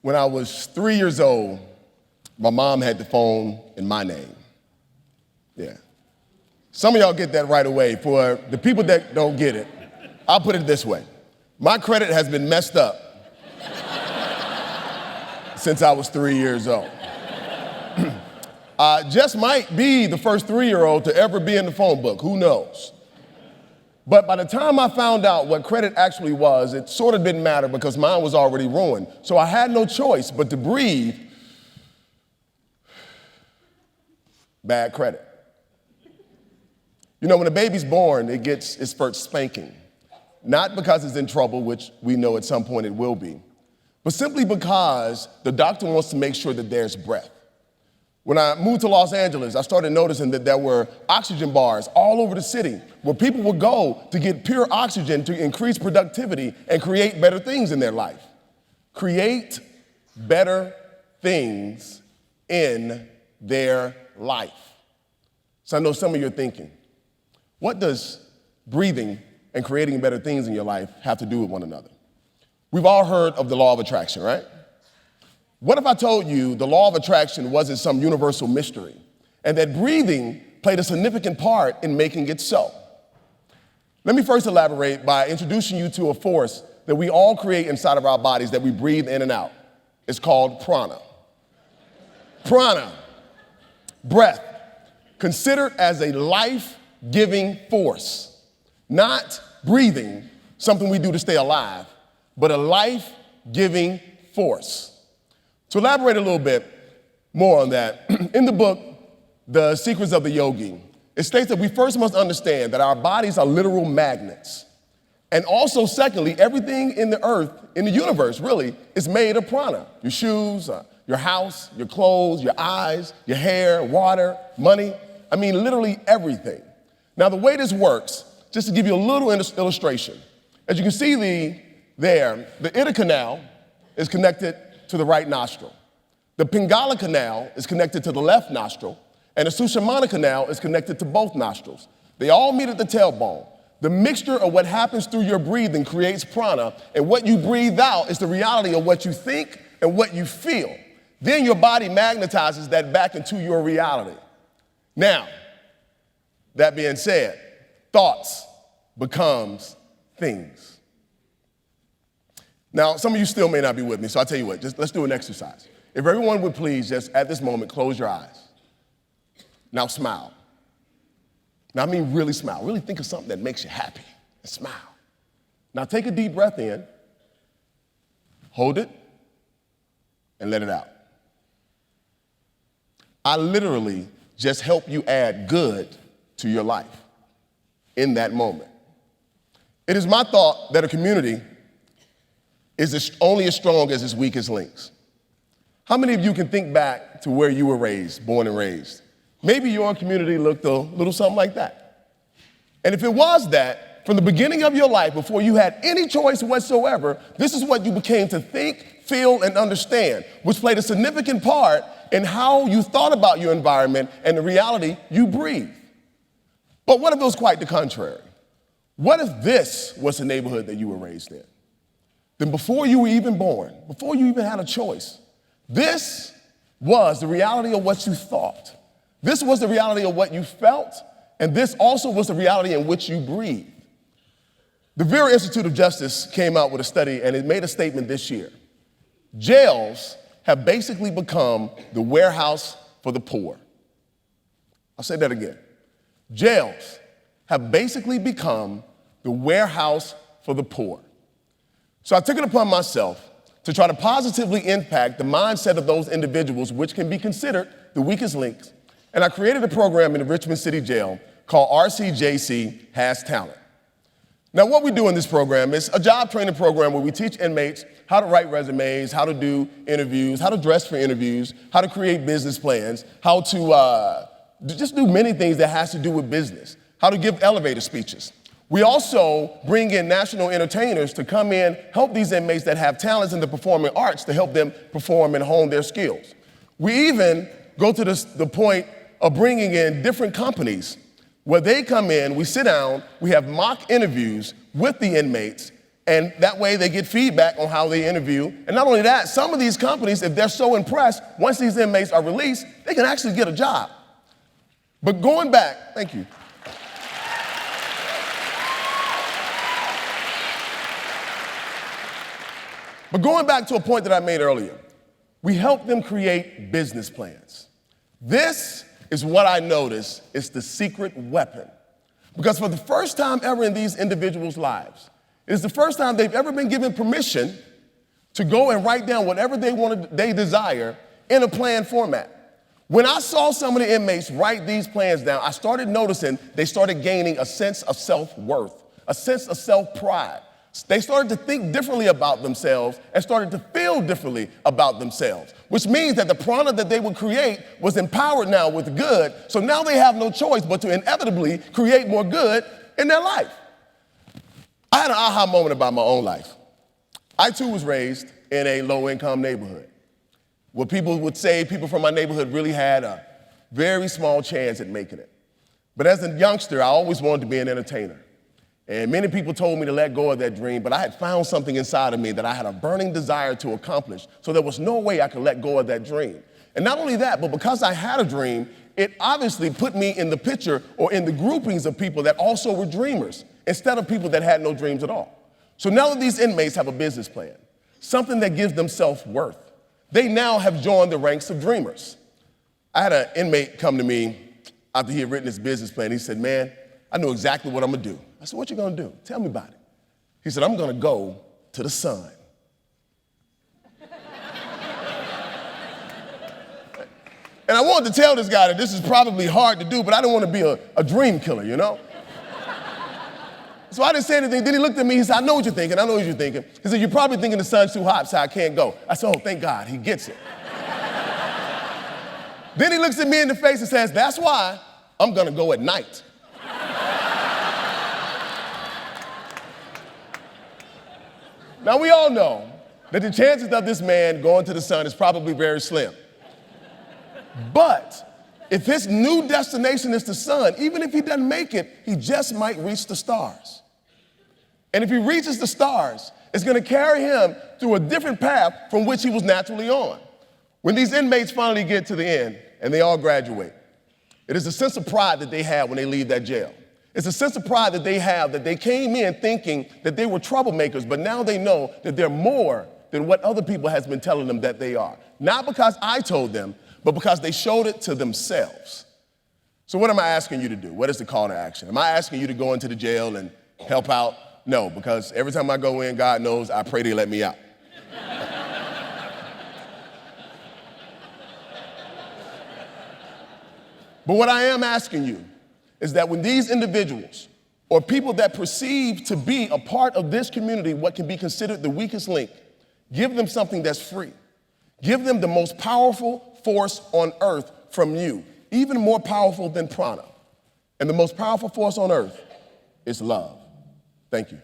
When I was 3 years old, my mom had the phone in my name. Yeah. Some of y'all get that right away. For the people that don't get it, I'll put it this way. My credit has been messed up since I was 3 years old. I just might be the first 3-year-old to ever be in the phone book, who knows? But by the time I found out what credit actually was, it sort of didn't matter because mine was already ruined. So I had no choice but to breathe bad credit. You know, when a baby's born, it gets its first spanking. Not because it's in trouble, which we know at some point it will be, but simply because the doctor wants to make sure that there's breath. When I moved to Los Angeles, I started noticing that there were oxygen bars all over the city where people would go to get pure oxygen to increase productivity and create better things in their life. Create better things in their life. So I know some of you are thinking, what does breathing and creating better things in your life have to do with one another? We've all heard of the law of attraction, right? What if I told you the law of attraction wasn't some universal mystery and that breathing played a significant part in making it so? Let me first elaborate by introducing you to a force that we all create inside of our bodies that we breathe in and out. It's called prana. Prana, breath, considered as a life-giving force, not breathing, something we do to stay alive, but a life-giving force. To elaborate a little bit more on that, in the book, The Secrets of the Yogi, it states that we first must understand that our bodies are literal magnets. And also, secondly, everything in the earth, in the universe, really, is made of prana. Your shoes, your house, your clothes, your eyes, your hair, water, money. I mean, literally everything. Now, the way this works, just to give you a little illustration, as you can see the Ida canal is connected to the right nostril. The Pingala canal is connected to the left nostril, and the Sushumna canal is connected to both nostrils. They all meet at the tailbone. The mixture of what happens through your breathing creates prana, and what you breathe out is the reality of what you think and what you feel. Then your body magnetizes that back into your reality. Now, that being said, thoughts becomes things. Now, some of you still may not be with me, so I'll tell you what, just let's do an exercise. If everyone would please just at this moment close your eyes. Now smile. Now I mean really smile. Really think of something that makes you happy and smile. Now take a deep breath in, hold it, and let it out. I literally just help you add good to your life in that moment. It is my thought that a community is only as strong as its weakest links. How many of you can think back to where you were raised, born and raised? Maybe your community looked a little something like that. And if it was that, from the beginning of your life, before you had any choice whatsoever, this is what you became to think, feel, and understand, which played a significant part in how you thought about your environment and the reality you breathe. But what if it was quite the contrary? What if this was the neighborhood that you were raised in? Then before you were even born, before you even had a choice, this was the reality of what you thought. This was the reality of what you felt, and this also was the reality in which you breathed. The Vera Institute of Justice came out with a study, and it made a statement this year. Jails have basically become the warehouse for the poor. I'll say that again. Jails have basically become the warehouse for the poor. So I took it upon myself to try to positively impact the mindset of those individuals, which can be considered the weakest links. And I created a program in the Richmond City Jail called RCJC Has Talent. Now, what we do in this program is a job training program where we teach inmates how to write resumes, how to do interviews, how to dress for interviews, how to create business plans, how to just do many things that has to do with business, how to give elevator speeches. We also bring in national entertainers to come in, help these inmates that have talents in the performing arts to help them perform and hone their skills. We even go to the point of bringing in different companies where they come in, we sit down, we have mock interviews with the inmates, And that way they get feedback on how they interview. And not only that, some of these companies, if they're so impressed, once these inmates are released, they can actually get a job. But going back, thank you. But going back to a point that I made earlier, we help them create business plans. This is what I noticed is the secret weapon. Because for the first time ever in these individuals' lives, it is the first time they've ever been given permission to go and write down whatever they desire in a plan format. When I saw some of the inmates write these plans down, I started noticing they started gaining a sense of self-worth, a sense of self-pride. They started to think differently about themselves and started to feel differently about themselves, which means that the prana that they would create was empowered now with good, so now they have no choice but to inevitably create more good in their life. I had an aha moment about my own life. I too was raised in a low-income neighborhood. What people would say, people from my neighborhood really had a very small chance at making it. But as a youngster, I always wanted to be an entertainer. And many people told me to let go of that dream, but I had found something inside of me that I had a burning desire to accomplish, so there was no way I could let go of that dream. And not only that, but because I had a dream, it obviously put me in the picture or in the groupings of people that also were dreamers, instead of people that had no dreams at all. So now that these inmates have a business plan, something that gives them self-worth, they now have joined the ranks of dreamers. I had an inmate come to me after he had written his business plan. He said, "Man, I know exactly what I'm gonna do." I said, "What you gonna do? Tell me about it." He said, "I'm gonna go to the sun." And I wanted to tell this guy that this is probably hard to do, but I didn't want to be a dream killer, you know? So I didn't say anything. Then he looked at me, he said, "I know what you're thinking, I know what you're thinking." He said, "You're probably thinking the sun's too hot, so I can't go." I said, "Oh, thank God, he gets it." Then he looks at me in the face and says, "That's why I'm gonna go at night." Now, we all know that the chances of this man going to the sun is probably very slim. But if his new destination is the sun, even if he doesn't make it, he just might reach the stars. And if he reaches the stars, it's going to carry him through a different path from which he was naturally on. When these inmates finally get to the end and they all graduate, it is a sense of pride that they have when they leave that jail. It's a sense of pride that they have that they came in thinking that they were troublemakers, but now they know that they're more than what other people has been telling them that they are. Not because I told them, but because they showed it to themselves. So what am I asking you to do? What is the call to action? Am I asking you to go into the jail and help out? No, because every time I go in, God knows, I pray they let me out. But what I am asking you is that when these individuals or people that perceive to be a part of this community, what can be considered the weakest link, give them something that's free. Give them the most powerful force on earth from you, even more powerful than prana. And the most powerful force on earth is love. Thank you.